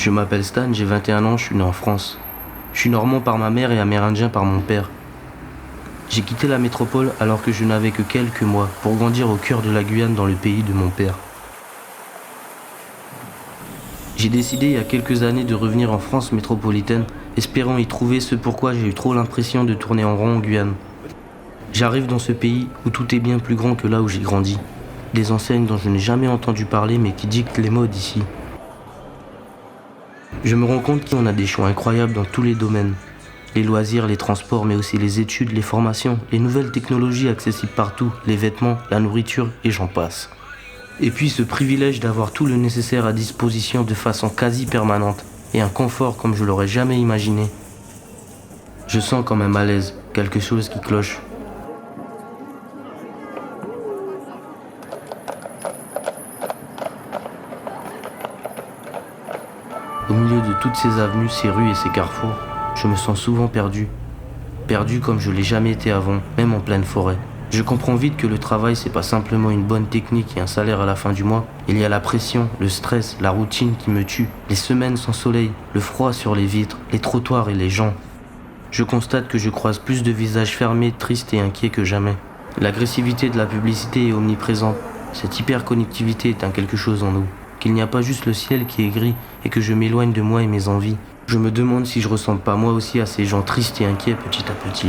Je m'appelle Stan, j'ai 21 ans, je suis né en France. Je suis normand par ma mère et amérindien par mon père. J'ai quitté la métropole alors que je n'avais que quelques mois pour grandir au cœur de la Guyane dans le pays de mon père. J'ai décidé il y a quelques années de revenir en France métropolitaine, espérant y trouver ce pourquoi j'ai eu trop l'impression de tourner en rond en Guyane. J'arrive dans ce pays où tout est bien plus grand que là où j'ai grandi. Des enseignes dont je n'ai jamais entendu parler mais qui dictent les modes ici. Je me rends compte qu'on a des choix incroyables dans tous les domaines. Les loisirs, les transports, mais aussi les études, les formations, les nouvelles technologies accessibles partout, les vêtements, la nourriture et j'en passe. Et puis ce privilège d'avoir tout le nécessaire à disposition de façon quasi permanente et un confort comme je l'aurais jamais imaginé. Je sens comme un malaise, quelque chose qui cloche. Au milieu de toutes ces avenues, ces rues et ces carrefours, je me sens souvent perdu. Perdu comme je l'ai jamais été avant, même en pleine forêt. Je comprends vite que le travail, c'est pas simplement une bonne technique et un salaire à la fin du mois. Il y a la pression, le stress, la routine qui me tue, les semaines sans soleil, le froid sur les vitres, les trottoirs et les gens. Je constate que je croise plus de visages fermés, tristes et inquiets que jamais. L'agressivité de la publicité est omniprésente. Cette hyperconnectivité est un quelque chose en nous. Qu'il n'y a pas juste le ciel qui est gris et que je m'éloigne de moi et mes envies. Je me demande si je ressemble pas moi aussi à ces gens tristes et inquiets petit à petit.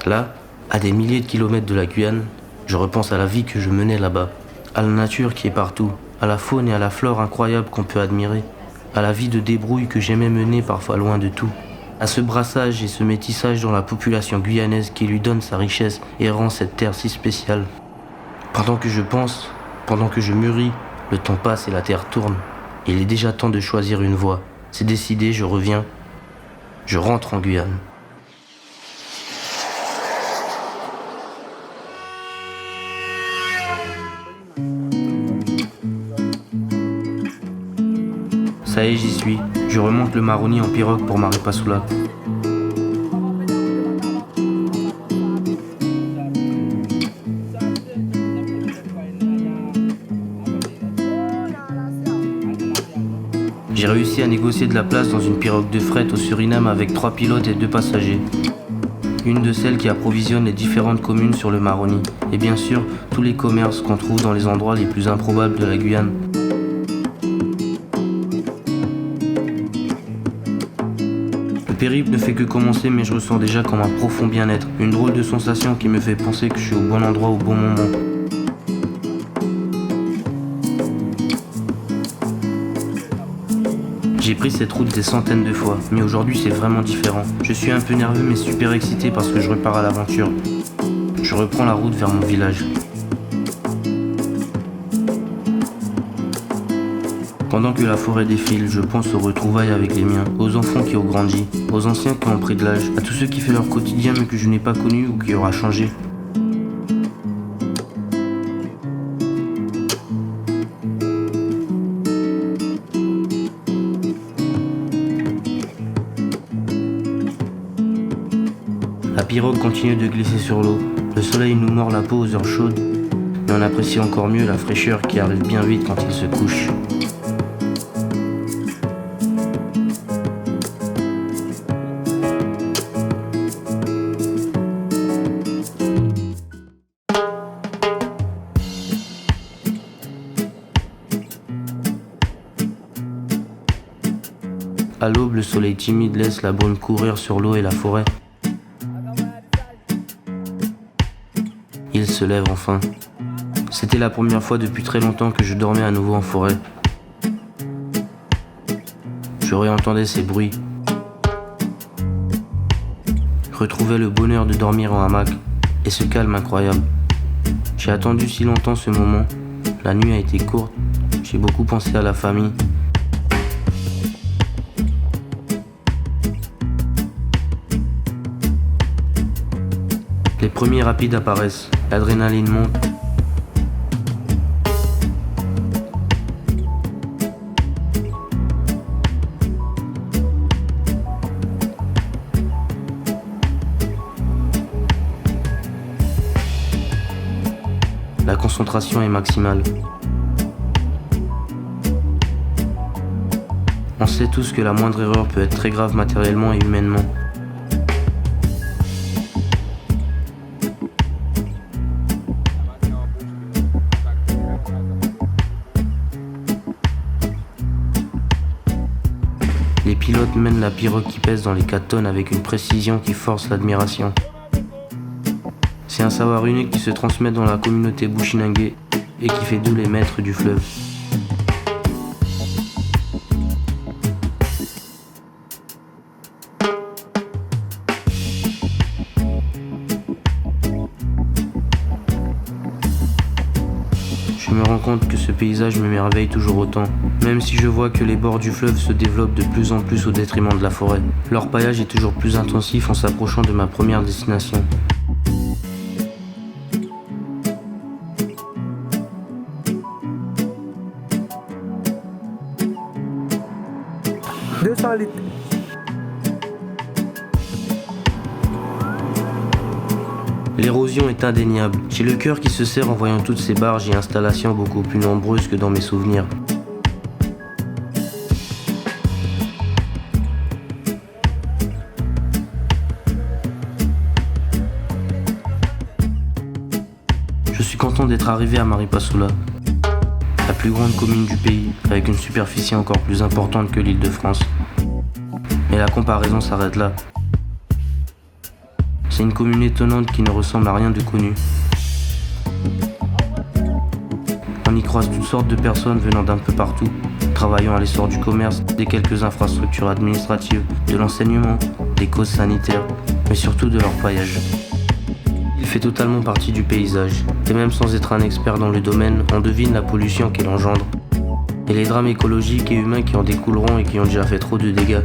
Là, à des milliers de kilomètres de la Guyane, je repense à la vie que je menais là-bas, à la nature qui est partout, à la faune et à la flore incroyables qu'on peut admirer, à la vie de débrouille que j'aimais mener parfois loin de tout, à ce brassage et ce métissage dans la population guyanaise qui lui donne sa richesse et rend cette terre si spéciale. Pendant que je pense, pendant que je mûris, le temps passe et la terre tourne. Il est déjà temps de choisir une voie. C'est décidé, je reviens. Je rentre en Guyane. Ça y est, j'y suis. Je remonte le Maroni en pirogue pour Maripasoula. J'ai réussi à négocier de la place dans une pirogue de fret au Suriname avec 3 pilotes et 2 passagers. Une de celles qui approvisionne les différentes communes sur le Maroni. Et bien sûr, tous les commerces qu'on trouve dans les endroits les plus improbables de la Guyane. Le périple ne fait que commencer mais je ressens déjà comme un profond bien-être. Une drôle de sensation qui me fait penser que je suis au bon endroit au bon moment. J'ai pris cette route des centaines de fois, mais aujourd'hui c'est vraiment différent. Je suis un peu nerveux mais super excité parce que je repars à l'aventure. Je reprends la route vers mon village. Pendant que la forêt défile, je pense aux retrouvailles avec les miens, aux enfants qui ont grandi, aux anciens qui ont pris de l'âge, à tous ceux qui font leur quotidien mais que je n'ai pas connu ou qui aura changé. La pirogue continue de glisser sur l'eau. Le soleil nous mord la peau aux heures chaudes, mais on apprécie encore mieux la fraîcheur qui arrive bien vite quand il se couche. À l'aube, le soleil timide laisse la brume courir sur l'eau et la forêt. Il se lève enfin. C'était la première fois depuis très longtemps que je dormais à nouveau en forêt. Je réentendais ces bruits. Je retrouvais le bonheur de dormir en hamac et ce calme incroyable. J'ai attendu si longtemps ce moment. La nuit a été courte. J'ai beaucoup pensé à la famille. Les premiers rapides apparaissent, l'adrénaline monte. La concentration est maximale. On sait tous que la moindre erreur peut être très grave matériellement et humainement. Les pilotes mènent la pirogue qui pèse dans les 4 tonnes avec une précision qui force l'admiration. C'est un savoir unique qui se transmet dans la communauté Bushinangé et qui fait d'eux les maîtres du fleuve. Je me rends compte que ce paysage m'émerveille toujours autant, même si je vois que les bords du fleuve se développent de plus en plus au détriment de la forêt. L'orpaillage est toujours plus intensif en s'approchant de ma première destination. L'érosion est indéniable. J'ai le cœur qui se serre en voyant toutes ces barges et installations beaucoup plus nombreuses que dans mes souvenirs. Je suis content d'être arrivé à Maripasoula, la plus grande commune du pays, avec une superficie encore plus importante que l'Île-de-France. Mais la comparaison s'arrête là. C'est une commune étonnante qui ne ressemble à rien de connu. On y croise toutes sortes de personnes venant d'un peu partout, travaillant à l'essor du commerce, des quelques infrastructures administratives, de l'enseignement, des causes sanitaires, mais surtout de l'orpaillage. Il fait totalement partie du paysage, et même sans être un expert dans le domaine, on devine la pollution qu'elle engendre, et les drames écologiques et humains qui en découleront et qui ont déjà fait trop de dégâts.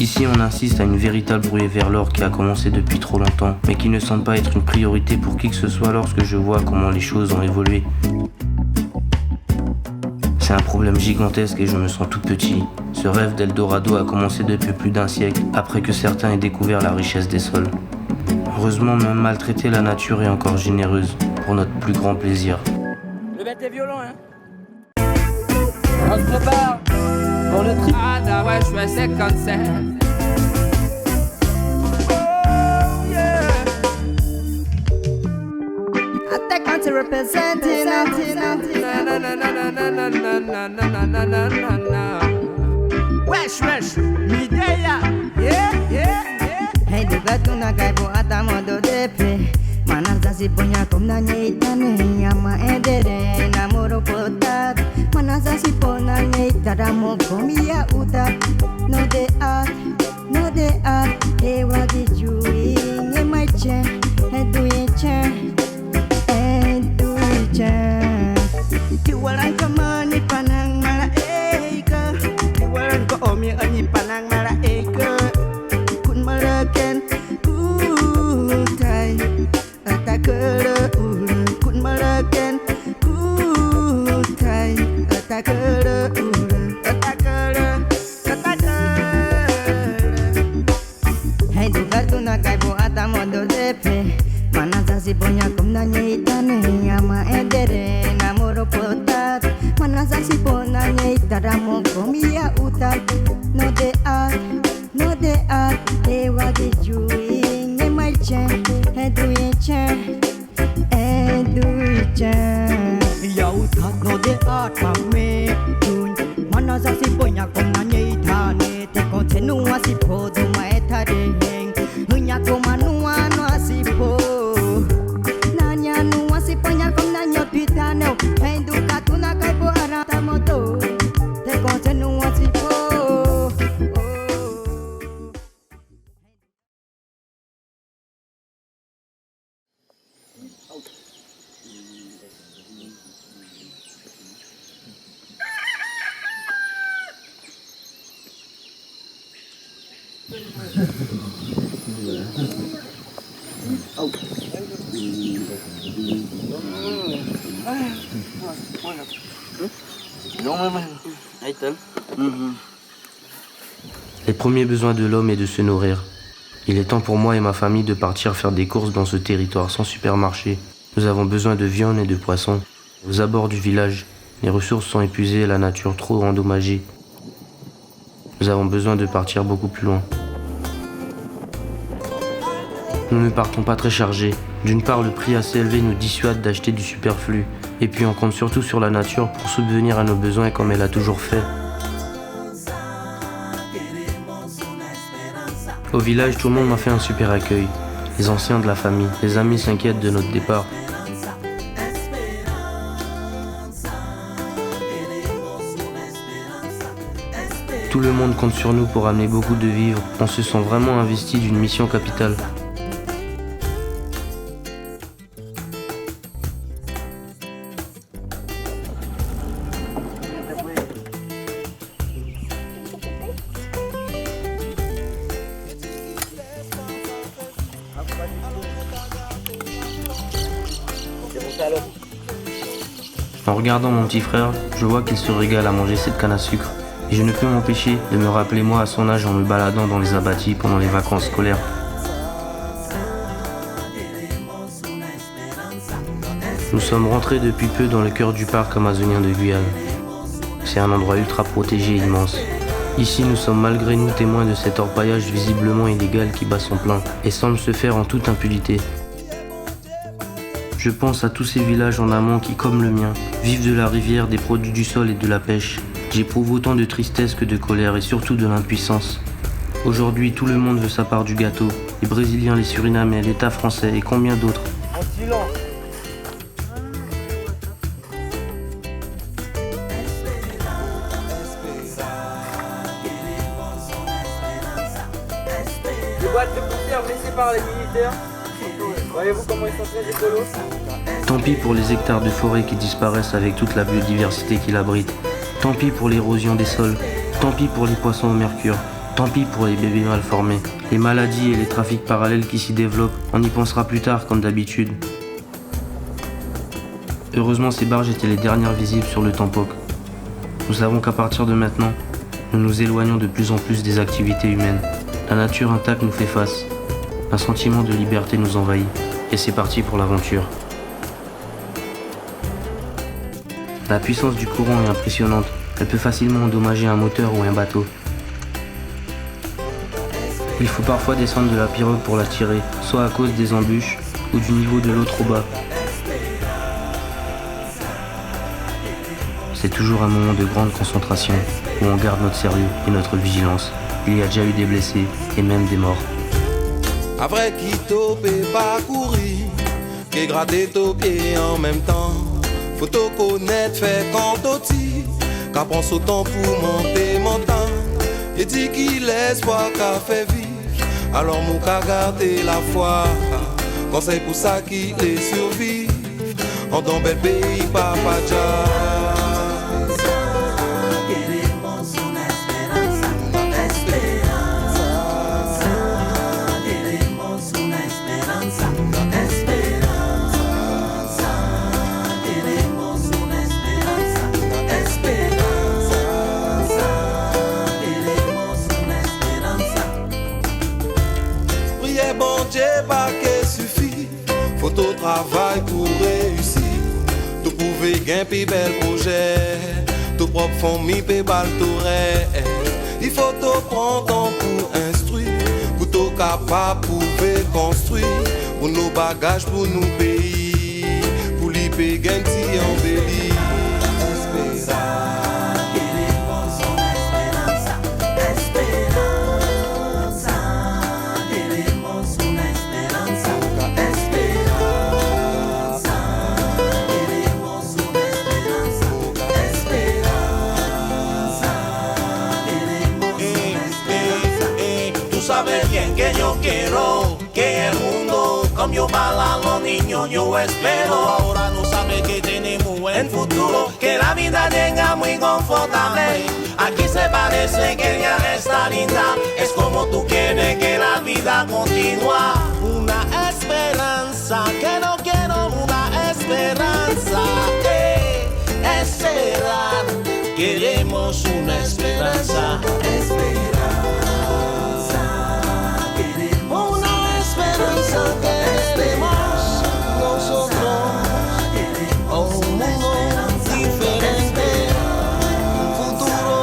Ici, on insiste à une véritable ruée vers l'or qui a commencé depuis trop longtemps, mais qui ne semble pas être une priorité pour qui que ce soit lorsque je vois comment les choses ont évolué. C'est un problème gigantesque et je me sens tout petit. Ce rêve d'Eldorado a commencé depuis plus d'un siècle, après que certains aient découvert la richesse des sols. Heureusement, même maltraiter la nature est encore généreuse, pour notre plus grand plaisir. Le bête est violent, hein. On se prépare pour le trip. Ah, là, ouais, je suis à 57. To represent Wesh, wesh, Midea, yeah. Hey, duga tunagaibo ata modo depe. Mananza si ponya komna nyeitane ama edere na moro potat. Mananza si pona nyeitara mo komia uta. No de art, hey what did you eat? Ye my chen, hey do ye chen. Tiwalan ka man ni panang malaika. Tiwalan ko omi ani panang malaika. Kun malaken utay atakara ulan. Kun malaken utay atakara ulan. Atakara. Hey dugar tu na kaibo ata modo depe. Manasa si ponya komna nyeitane ama edere na moro potat. Manasa si pona nyeitara mo komia utat. No de art, hey what did you eat? Ye my chen, hey do ye chen, hey do ye chen. Ya utat no de art mame tun. Manasa si ponya komna nyeitane te kontenua si podo ma etare heng. Hunya komanua no si po. Panyar kom na nyot pitano hey duka tuna kai po arata moto te continua si po. Les premiers besoins de l'homme est de se nourrir. Il est temps pour moi et ma famille de partir faire des courses dans ce territoire sans supermarché. Nous avons besoin de viande et de poissons. Aux abords du village, les ressources sont épuisées et la nature trop endommagée. Nous avons besoin de partir beaucoup plus loin. Nous ne partons pas très chargés. D'une part, le prix assez élevé nous dissuade d'acheter du superflu. Et puis on compte surtout sur la nature pour subvenir à nos besoins comme elle a toujours fait. Au village, tout le monde m'a fait un super accueil. Les anciens de la famille, les amis s'inquiètent de notre départ. Tout le monde compte sur nous pour amener beaucoup de vivres. On se sent vraiment investi d'une mission capitale. En regardant mon petit frère, je vois qu'il se régale à manger cette canne à sucre. Et je ne peux m'empêcher de me rappeler moi à son âge en me baladant dans les abatis pendant les vacances scolaires. Nous sommes rentrés depuis peu dans le cœur du parc amazonien de Guyane. C'est un endroit ultra protégé et immense. Ici, nous sommes malgré nous témoins de cet orpaillage visiblement illégal qui bat son plein et semble se faire en toute impunité. Je pense à tous ces villages en amont qui, comme le mien, vivent de la rivière, des produits du sol et de la pêche. J'éprouve autant de tristesse que de colère et surtout de l'impuissance. Aujourd'hui, tout le monde veut sa part du gâteau. Les Brésiliens, les Surinamais, l'État français et combien d'autres. Les boîtes de conserve laissées par les militaires. Voyez-vous comment ils sont très écolos? Tant pis pour les hectares de forêt qui disparaissent avec toute la biodiversité qu'il abrite. Tant pis pour l'érosion des sols. Tant pis pour les poissons au mercure. Tant pis pour les bébés mal formés. Les maladies et les trafics parallèles qui s'y développent, on y pensera plus tard comme d'habitude. Heureusement, ces barges étaient les dernières visibles sur le Tampoc. Nous savons qu'à partir de maintenant, nous nous éloignons de plus en plus des activités humaines. La nature intacte nous fait face. Un sentiment de liberté nous envahit. Et c'est parti pour l'aventure. La puissance du courant est impressionnante. Elle peut facilement endommager un moteur ou un bateau. Il faut parfois descendre de la pirogue pour la tirer, soit à cause des embûches ou du niveau de l'eau trop bas. C'est toujours un moment de grande concentration où on garde notre sérieux et notre vigilance. Il y a déjà eu des blessés et même des morts. Après qui topé pas courir, qui gratter ton pied en même temps. Faut te connaître, fait quand t'oti, qu'à prendre son temps pour monter montagne. Et dit qu'il l'espoir qu'a fait vivre, alors mon qu'a gardé la foi. Conseil pour ça qu'il les survivre, en ton bel pays, papa Jah. Pas que suffit, faut ton travail pour réussir. Tu pouvais gagner bel projet, ton propre famille peut bal ton rêve. Il faut te prendre temps pour instruire, pour te capable pour construire, pour nos bagages, pour nous pays, pour l'y payer gagner embellir. Que yo quiero que el mundo cambie para los niños, yo espero. Ahora no sabe que tenemos en futuro, que la vida llega muy confortable. Aquí se parece que ya está linda, es como tú quieres que la vida continúa. Una esperanza, que no quiero una esperanza, esperar, queremos una esperanza, queremos nosotros un mundo diferente, un futuro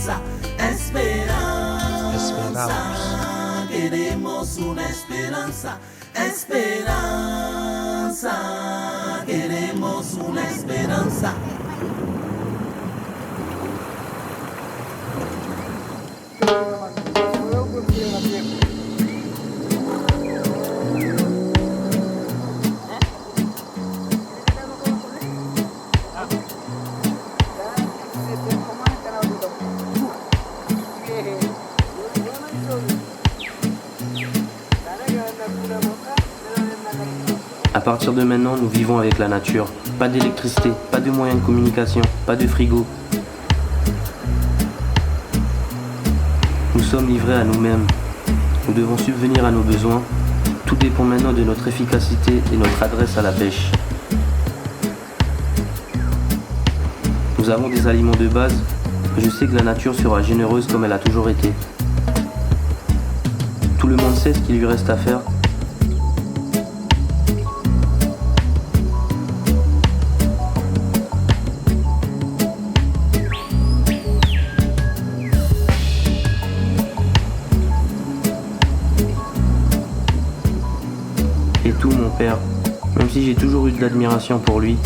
esperanza, esperanza. Queremos una esperanza, esperanza. Queremos una esperanza. À partir de maintenant, nous vivons avec la nature. Pas d'électricité, pas de moyens de communication, pas de frigo. Nous sommes livrés à nous-mêmes. Nous devons subvenir à nos besoins. Tout dépend maintenant de notre efficacité et notre adresse à la pêche. Nous avons des aliments de base. Je sais que la nature sera généreuse comme elle a toujours été. Tout le monde sait ce qu'il lui reste à faire. Et tout, mon père, même si j'ai toujours eu de l'admiration pour lui,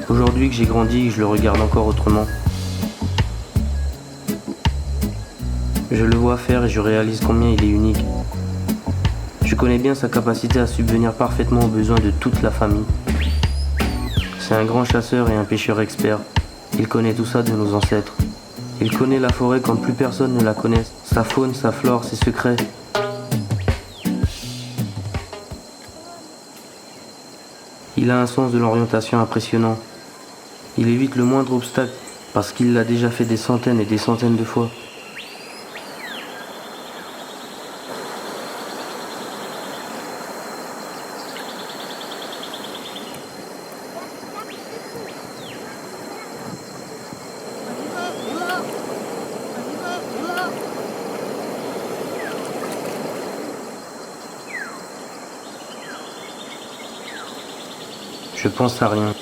aujourd'hui que j'ai grandi, je le regarde encore autrement. Je le vois faire et je réalise combien il est unique. Je connais bien sa capacité à subvenir parfaitement aux besoins de toute la famille. C'est un grand chasseur et un pêcheur expert. Il connaît tout ça de nos ancêtres. Il connaît la forêt comme plus personne ne la connaît. Sa faune, sa flore, ses secrets. Il a un sens de l'orientation impressionnant. Il évite le moindre obstacle parce qu'il l'a déjà fait des centaines et des centaines de fois. Je pense à rien.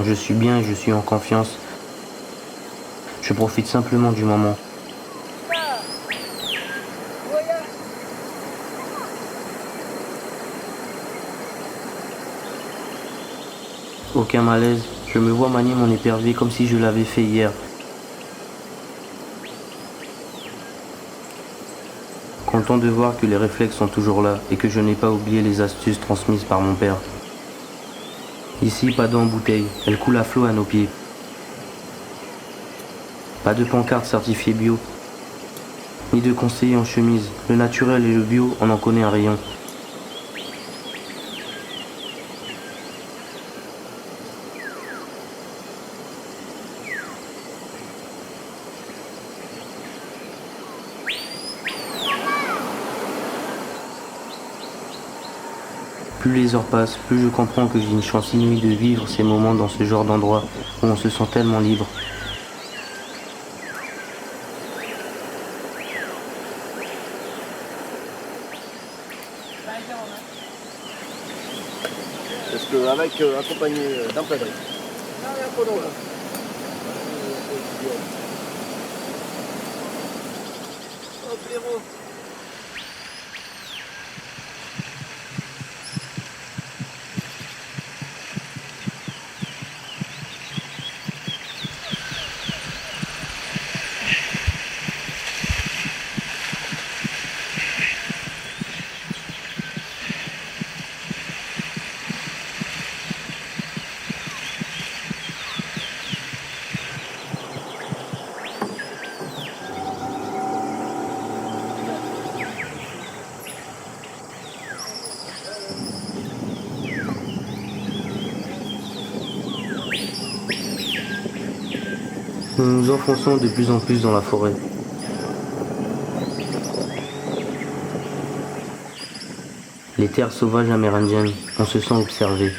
Je suis bien et je suis en confiance. Je profite simplement du moment. Aucun malaise. Je me vois manier mon épervier comme si je l'avais fait hier. Content de voir que les réflexes sont toujours là et que je n'ai pas oublié les astuces transmises par mon père. Ici, pas d'eau en bouteille, elle coule à flot à nos pieds. Pas de pancarte certifiée bio, ni de conseiller en chemise. Le naturel et le bio, on en connaît un rayon. Plus les heures passent, plus je comprends que j'ai une chance inouïe de vivre ces moments dans ce genre d'endroit où on se sent tellement libre. Parce qu'avec accompagné d'un plat de riz. Non, il y a pas d'eau là. Oh, Pierrot. Nous nous enfonçons de plus en plus dans la forêt. Les terres sauvages amérindiennes, on se sent observé.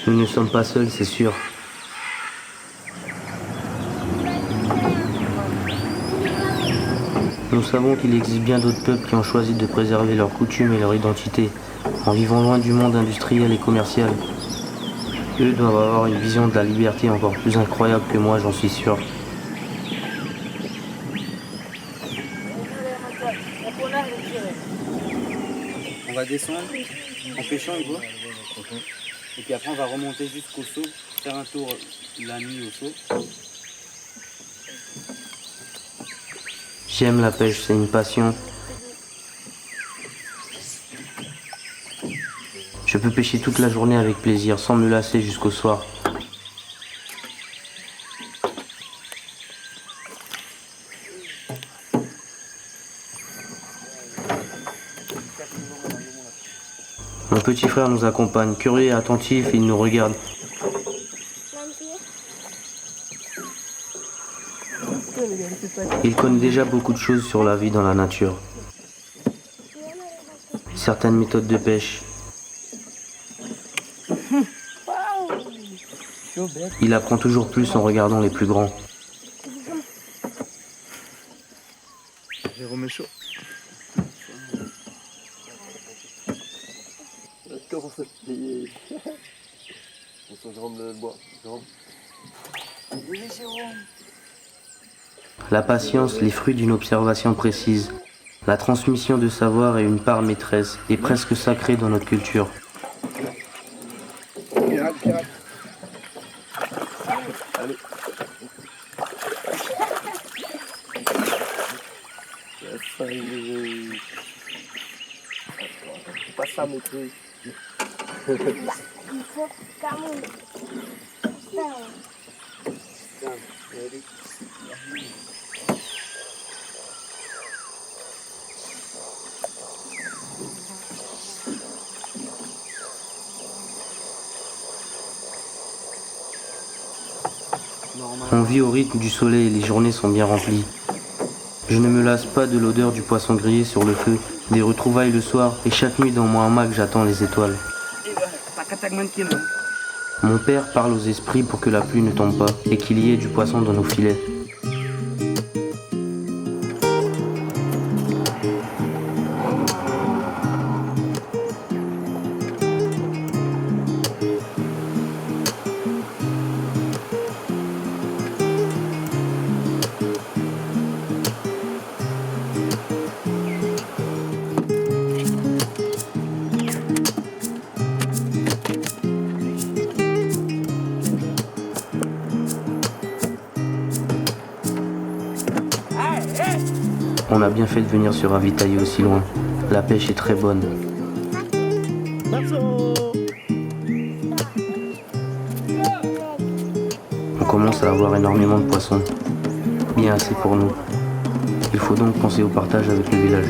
Nous ne sommes pas seuls, c'est sûr. Nous savons qu'il existe bien d'autres peuples qui ont choisi de préserver leurs coutumes et leur identité, en vivant loin du monde industriel et commercial. Eux doivent avoir une vision de la liberté encore plus incroyable que moi, j'en suis sûr. va descendre en pêchant, Hugo. Et puis après, on va remonter jusqu'au seau, faire un tour la nuit au seau. J'aime la pêche, c'est une passion. Je peux pêcher toute la journée avec plaisir, sans me lasser jusqu'au soir. Mon petit frère nous accompagne, curieux et attentif, et il nous regarde. Il connaît déjà beaucoup de choses sur la vie dans la nature. Certaines méthodes de pêche. Il apprend toujours plus en regardant les plus grands. Jérôme est chaud. Comment ça se paye? Bonsoir Jérôme le bois. Jérôme. Oui, Jérôme. La patience, les fruits d'une observation précise. La transmission de savoir est une part maîtresse et presque sacrée dans notre culture. Pirate. Allez. Pas ça, mes trucs. On vit au rythme du soleil et les journées sont bien remplies. Je ne me lasse pas de l'odeur du poisson grillé sur le feu, des retrouvailles le soir et chaque nuit dans mon hamac j'attends les étoiles. Mon père parle aux esprits pour que la pluie ne tombe pas et qu'il y ait du poisson dans nos filets. On a bien fait de venir se ravitailler aussi loin. La pêche est très bonne. On commence à avoir énormément de poissons. Bien assez pour nous. Il faut donc penser au partage avec le village.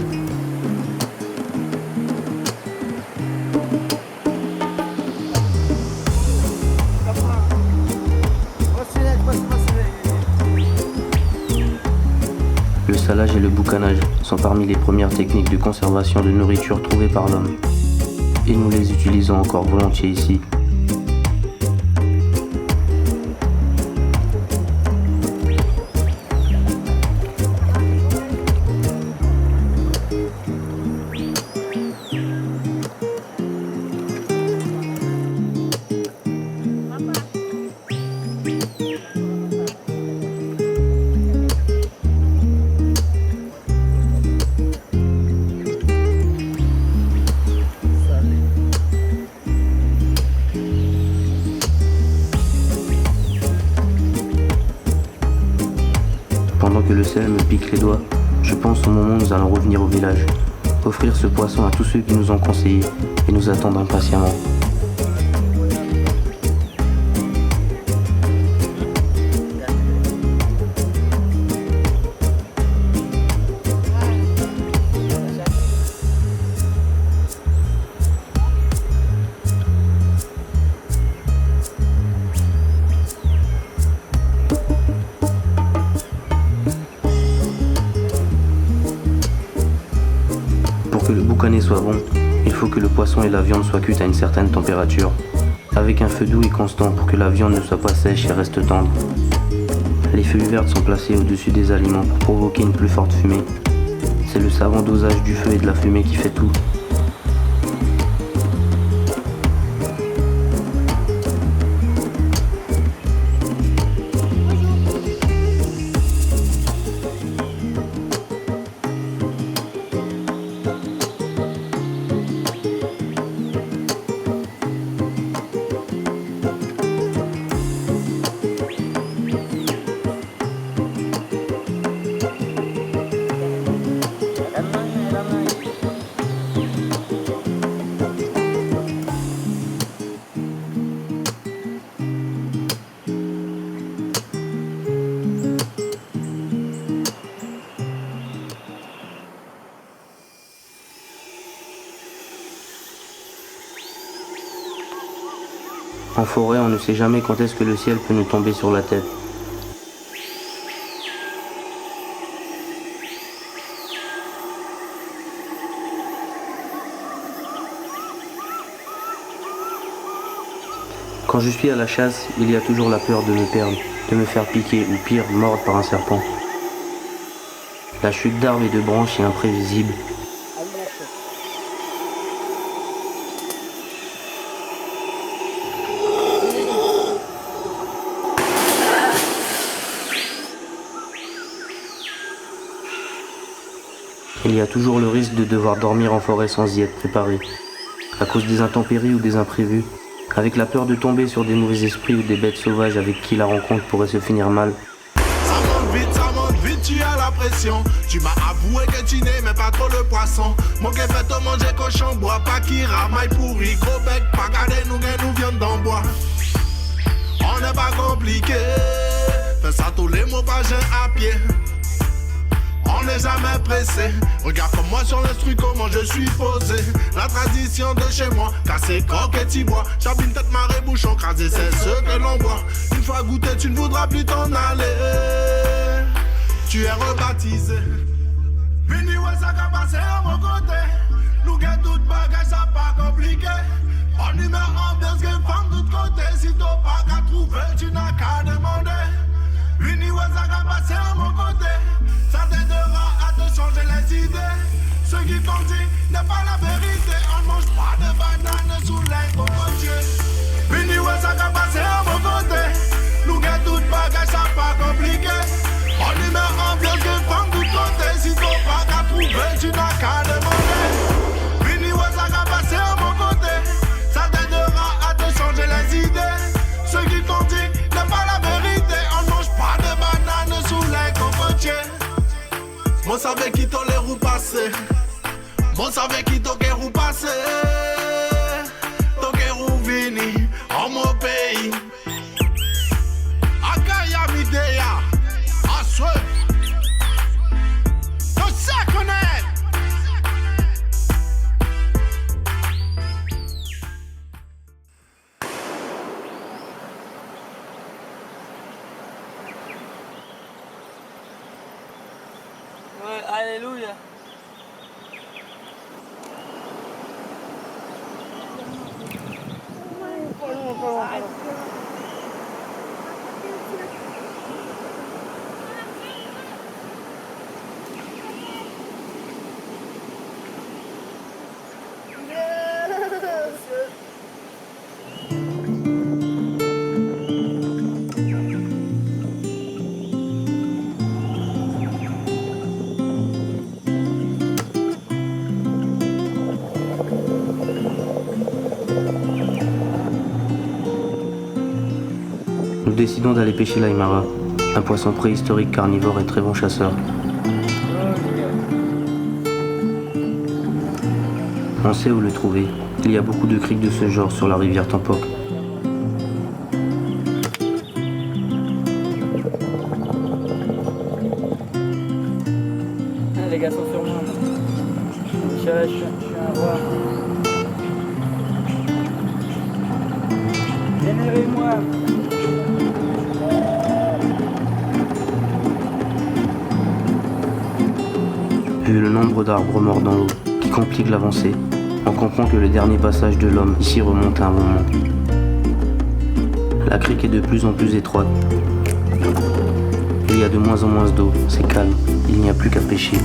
Le salage et le boucanage sont parmi les premières techniques de conservation de nourriture trouvées par l'homme. Et nous les utilisons encore volontiers ici. Pendant que le sel me pique les doigts, je pense au moment où nous allons revenir au village, offrir ce poisson à tous ceux qui nous ont conseillé et nous attendent impatiemment. Pour que le boucané soit bon, il faut que le poisson et la viande soient cuits à une certaine température, avec un feu doux et constant pour que la viande ne soit pas sèche et reste tendre. Les feuilles vertes sont placées au-dessus des aliments pour provoquer une plus forte fumée. C'est le savant dosage du feu et de la fumée qui fait tout. En forêt, on ne sait jamais quand est-ce que le ciel peut nous tomber sur la tête. Quand je suis à la chasse, il y a toujours la peur de me perdre, de me faire piquer ou pire, mordre par un serpent. La chute d'arbres et de branches est imprévisible. Il y a toujours le risque de devoir dormir en forêt sans y être préparé, à cause des intempéries ou des imprévus, avec la peur de tomber sur des mauvais esprits ou des bêtes sauvages avec qui la rencontre pourrait se finir mal. Ça monte vite, tu as la pression. Tu m'as avoué que tu n'aimais pas trop le poisson. Mon gars fait te manger cochon, bois pas qui ramaille pourri, gros bec, pas garder nous viande dans bois. On n'est pas compliqué, fais ça tous les mots pas à pied. On n'est jamais pressé. Regarde comme moi sur l'instru, comment je suis posé. La tradition de chez moi, casser coq et tibois. Chabine tête marée bouchon, crasé c'est ce que l'on boit. Une fois goûté, tu ne voudras plus t'en aller. Tu es rebaptisé. Vini ouais ça qu'a passé à mon côté. Nous gagne toute bagage, ça pas compliqué. On y met ambiance, gagne femme de côté. Si t'as pas qu'à trouver, tu n'as qu'à demander. Vini ouais ça qu'a passé à mon côté. Ça t'aidera à te changer les idées. Ce qui t'ont dit n'est pas la vérité. On mange pas de bananes sous les cocotiers. Vini ouais ça qu'a passé à mon côté. Nous gagne toute bagage, ça pas compliqué. On y met ambiance, gagne femme de côté. Si t'as pas qu'à trouver, tu n'as qu'à demander. Vini ouais ça qu'a passé à mon côté. Ça t'aidera à te changer les idées. Ce qui t'ont dit n'est pas la vérité. On mange pas de bananes sous les cocotiers. Moi savais qui t'en les roues passées. Moi savais qui t'en les roues passées. T'en les roues vini en mon pays. Akaya Midea, Aswe. T'en sais connaître. Alléluia. Nous décidons d'aller pêcher l'aimara, un poisson préhistorique carnivore et très bon chasseur. On sait où le trouver. Il y a beaucoup de criques de ce genre sur la rivière Tampoc. Les gars sont sur moi. Je suis un roi. Vénérez-moi. Vu le nombre d'arbres morts dans l'eau qui complique l'avancée, on comprend que le dernier passage de l'homme ici remonte à un moment. La crique est de plus en plus étroite. Il y a de moins en moins d'eau, c'est calme, il n'y a plus qu'à pêcher.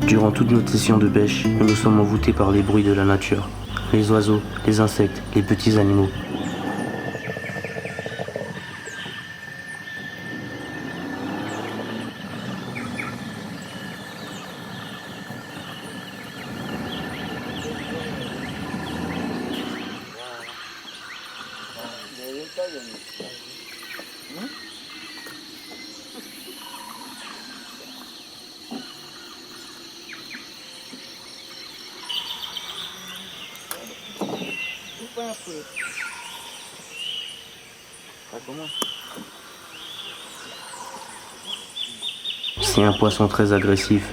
Durant toutes nos sessions de pêche, nous nous sommes envoûtés par les bruits de la nature. Les oiseaux, les insectes, les petits animaux. pas un peu. Ça commence. C'est un poisson très agressif.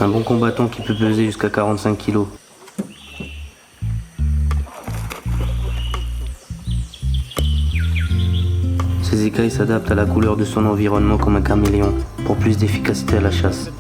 Un bon combattant qui peut peser jusqu'à 45 kilos. Ses écailles s'adaptent à la couleur de son environnement comme un caméléon, pour plus d'efficacité à la chasse.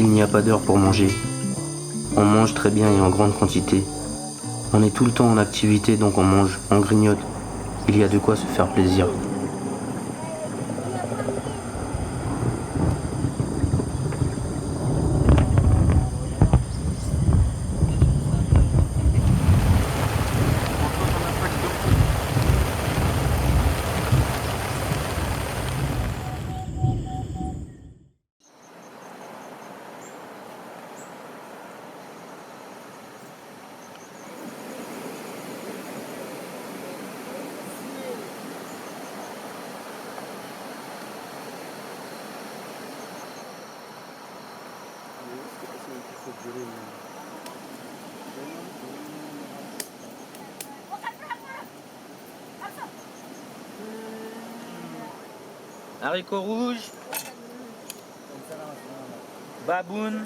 Il n'y a pas d'heure pour manger. On mange très bien et en grande quantité. On est tout le temps en activité, donc on mange, on grignote. Il y a de quoi se faire plaisir. Haricots rouges, baboune,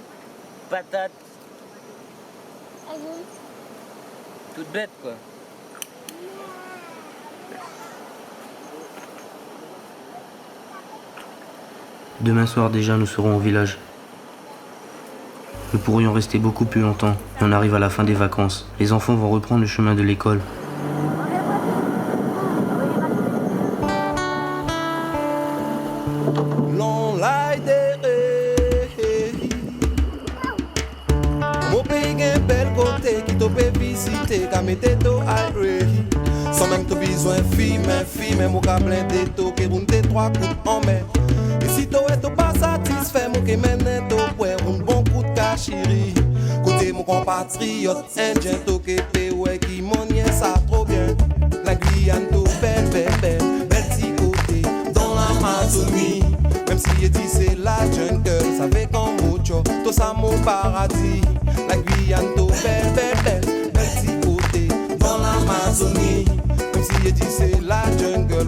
patate. Toute bête quoi. Demain soir déjà, nous serons au village. Nous pourrions rester beaucoup plus longtemps, et on arrive à la fin des vacances. Les enfants vont reprendre le chemin de l'école. Sans même te besoin fille, mais mon ka blindé to que roule tes 3 coups en mer. Et si to est pas satisfait, mon que mène to pour un bon coup de cachiri. Côté mon compatriote indien to que pe ouais qui monnie ça trop bien. La Guyane to belle petit côté dans l'Amazonie. Même si il dit c'est la jungle, ça fait comme mucho, tout ça mon paradis. La Guyane to belle petit côté dans l'Amazonie. Même si il dit c'est la jungle,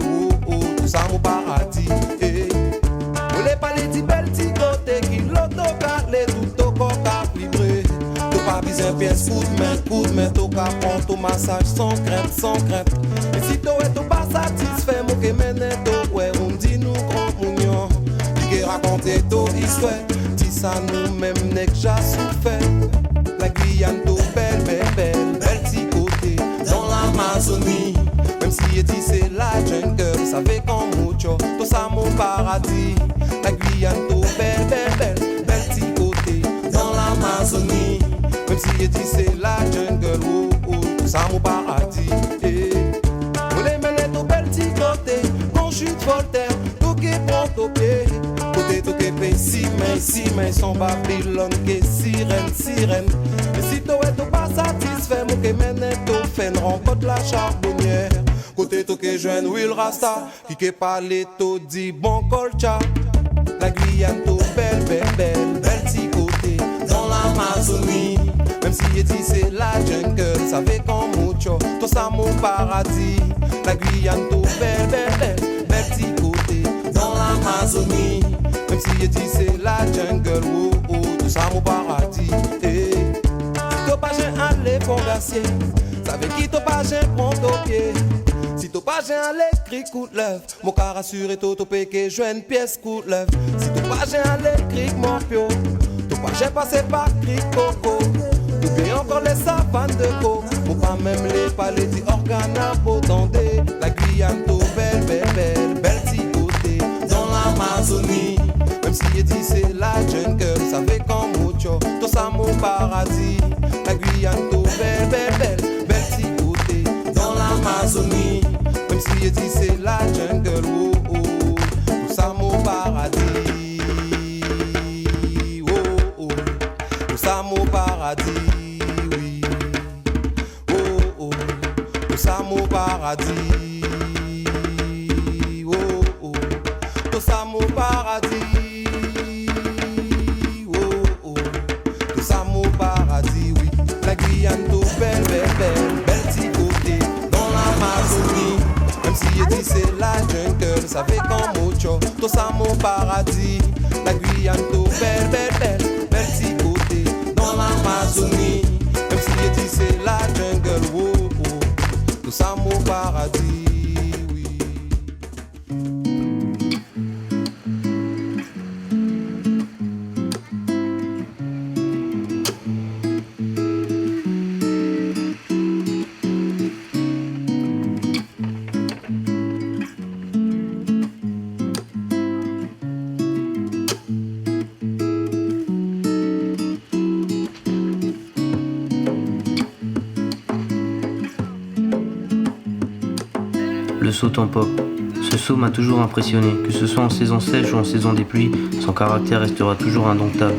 tout ça mon paradis. On les parler du bel petit côté qui l'autocale tout au corps à vibrer. T'as pas besoin de pièce, coup de main, t'as qu'à prendre ton massage sans crainte. Et si t'as pas satisfait, mon que mène t'as ouais, on dit nous grand mounion. Qui raconter ton histoire, dis ça nous même n'est que j'ai souffert. paradis. La Guyane, tout belle, belle, belle, belle petit côté. Dans l'Amazonie, même si je dis c'est la jungle, oh, oh, tout ça mon paradis. Eh. On les mêlés tout belle petit côté, quand je suis de Voltaire, tout qui prend au pied. Côté tout qui fait si main, son Babylone, qui sirène, sirène. Et si tu es pas satisfait, mon qui mène tout fait, rencontre la charbonnière. Côté tout qui jeune, Will Rasta, qui parle tout dit bon colcha. La Guyane, tout belle, belle, belle, belle petit côté. Dans l'Amazonie, même si je dis c'est la jungle, ça fait comme mucho, tout ça mon paradis. La Guyane, tout belle, belle, belle, belle petit côté. Dans l'Amazonie, même si je dis c'est la jungle, oh, oh, tout ça mon paradis. Eh. Si t'as pas j'ai allé pour glacier, ça veut qui t'as pas j'ai prend au pied. Si t'as pas j'ai allé coup de l'œuf, mon car assuré tout au péché, je une pièce coup de l'œuf. Si t'as pas j'ai allé mon pio, t'as pas j'ai passé par cri coco. T'oublies encore les savanes de co, ou pas même les palais d'organes à potender. La Guyane, tout belle, belle, belle, belle petit côté. Dans l'Amazonie, même si je dis c'est la jungle, ça fait comme mucho, tout ça mon paradis. La Guyane, tout belle, belle, belle, belle petit côté. Dans l'Amazonie, même si je dis c'est la jungle, oh, oh, tout ça mon paradis. Oh, oh, tout ça mon paradis, oui. Oh, oh, tout ça mon paradis. Oh, oh, tout ça mon paradis. Oh, oh, tout ça mon paradis, oui. La Guyane, tout belle, belle, belle, belle petit côté. Dans l'Amazonie, même si je dis c'est la jungle, ça fait comme mucho, tout ça mon paradis. La Guyane, tout belle, belle, belle, belle petit côté. Dans l'Amazonie, même si je dis c'est la jungle, oh, oh, tout ça mon paradis, oui. Le saut en pop. Ce saut m'a toujours impressionné, que ce soit en saison sèche ou en saison des pluies, son caractère restera toujours indomptable.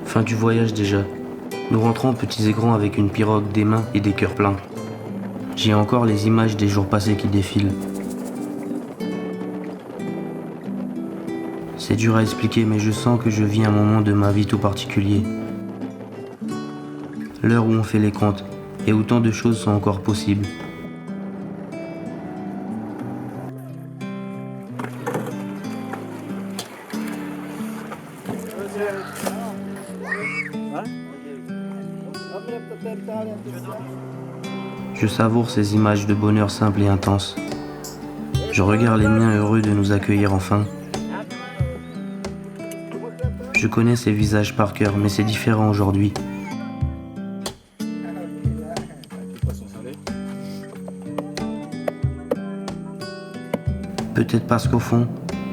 Fin du voyage déjà. Nous rentrons petits et grands avec une pirogue, des mains et des cœurs pleins. J'ai encore les images des jours passés qui défilent. C'est dur à expliquer, mais je sens que je vis un moment de ma vie tout particulier. L'heure où on fait les comptes et où tant de choses sont encore possibles. Hein? Je savoure ces images de bonheur simple et intense. Je regarde les miens heureux de nous accueillir enfin. Je connais ces visages par cœur, mais c'est différent aujourd'hui. Peut-être parce qu'au fond,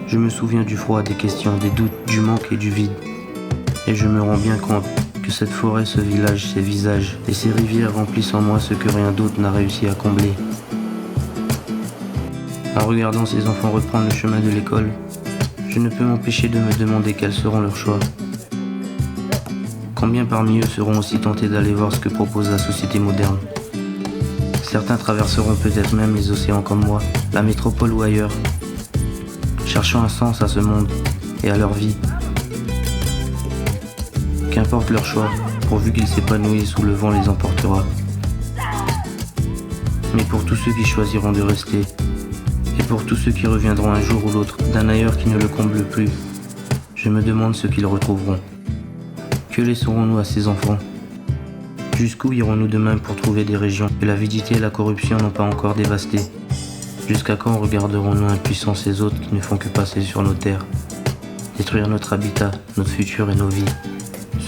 je me souviens du froid, des questions, des doutes, du manque et du vide. Et je me rends bien compte que cette forêt, ce village, ces visages et ces rivières remplissent en moi ce que rien d'autre n'a réussi à combler. En regardant ces enfants reprendre le chemin de l'école, je ne peux m'empêcher de me demander quels seront leurs choix. Combien parmi eux seront aussi tentés d'aller voir ce que propose la société moderne? Certains traverseront peut-être même les océans comme moi, la métropole ou ailleurs, cherchant un sens à ce monde et à leur vie. Qu'importe leur choix, pourvu qu'ils s'épanouissent où le vent les emportera. Mais pour tous ceux qui choisiront de rester, et pour tous ceux qui reviendront un jour ou l'autre d'un ailleurs qui ne le comble plus, je me demande ce qu'ils retrouveront. Que laisserons-nous à ces enfants? Jusqu'où irons-nous demain pour trouver des régions que l'avidité et la corruption n'ont pas encore dévastées? Jusqu'à quand regarderons-nous impuissants ces autres qui ne font que passer sur nos terres, détruire notre habitat, notre futur et nos vies?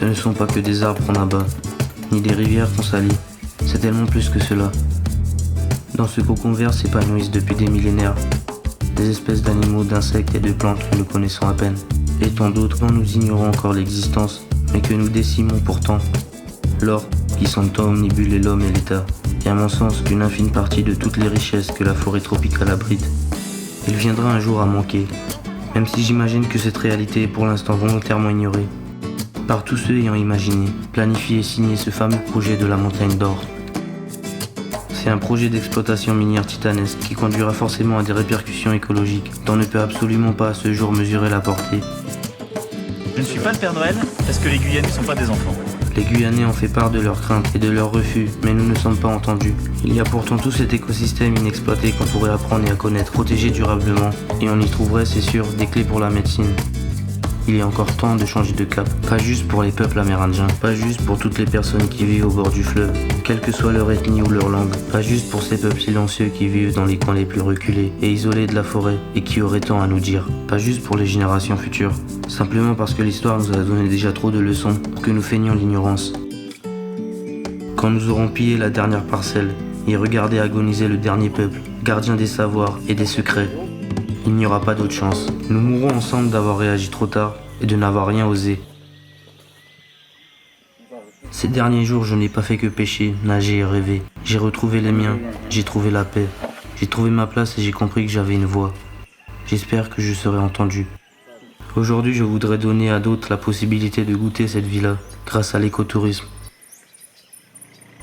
Ce ne sont pas que des arbres qu'on abat, ni des rivières qu'on salit, c'est tellement plus que cela. Dans ce cocon vert s'épanouissent depuis des millénaires des espèces d'animaux, d'insectes et de plantes que nous connaissons à peine, et tant d'autres dont nous ignorons encore l'existence, mais que nous décimons pourtant. L'or, qui semble tant omnibuler l'homme et l'État, et à mon sens qu'une infime partie de toutes les richesses que la forêt tropicale abrite. Il viendra un jour à manquer, même si j'imagine que cette réalité est pour l'instant volontairement ignorée par tous ceux ayant imaginé, planifié et signé ce fameux projet de la montagne d'or. C'est un projet d'exploitation minière titanesque qui conduira forcément à des répercussions écologiques dont on ne peut absolument pas à ce jour mesurer la portée. Je ne suis pas le Père Noël parce que les Guyanais ne sont pas des enfants. Les Guyanais ont fait part de leurs craintes et de leurs refus, mais nous ne sommes pas entendus. Il y a pourtant tout cet écosystème inexploité qu'on pourrait apprendre et à connaître, protéger durablement, et on y trouverait, c'est sûr, des clés pour la médecine. Il est encore temps de changer de cap, pas juste pour les peuples amérindiens, pas juste pour toutes les personnes qui vivent au bord du fleuve, quelle que soit leur ethnie ou leur langue, pas juste pour ces peuples silencieux qui vivent dans les coins les plus reculés et isolés de la forêt et qui auraient tant à nous dire, pas juste pour les générations futures, simplement parce que l'histoire nous a donné déjà trop de leçons pour que nous feignions l'ignorance. Quand nous aurons pillé la dernière parcelle et regardé agoniser le dernier peuple, gardien des savoirs et des secrets, il n'y aura pas d'autre chance. Nous mourrons ensemble d'avoir réagi trop tard et de n'avoir rien osé. Ces derniers jours, je n'ai pas fait que pêcher, nager et rêver. J'ai retrouvé les miens, j'ai trouvé la paix. J'ai trouvé ma place et j'ai compris que j'avais une voix. J'espère que je serai entendu. Aujourd'hui, je voudrais donner à d'autres la possibilité de goûter cette vie-là, grâce à l'écotourisme.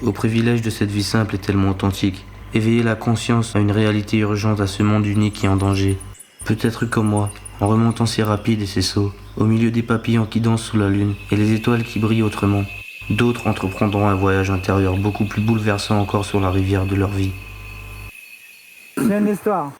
Au privilège de cette vie simple et tellement authentique. Éveiller la conscience à une réalité urgente à ce monde unique et en danger. Peut-être comme moi, en remontant si rapide et si sauts, au milieu des papillons qui dansent sous la lune et les étoiles qui brillent autrement, d'autres entreprendront un voyage intérieur beaucoup plus bouleversant encore sur la rivière de leur vie. C'est une histoire.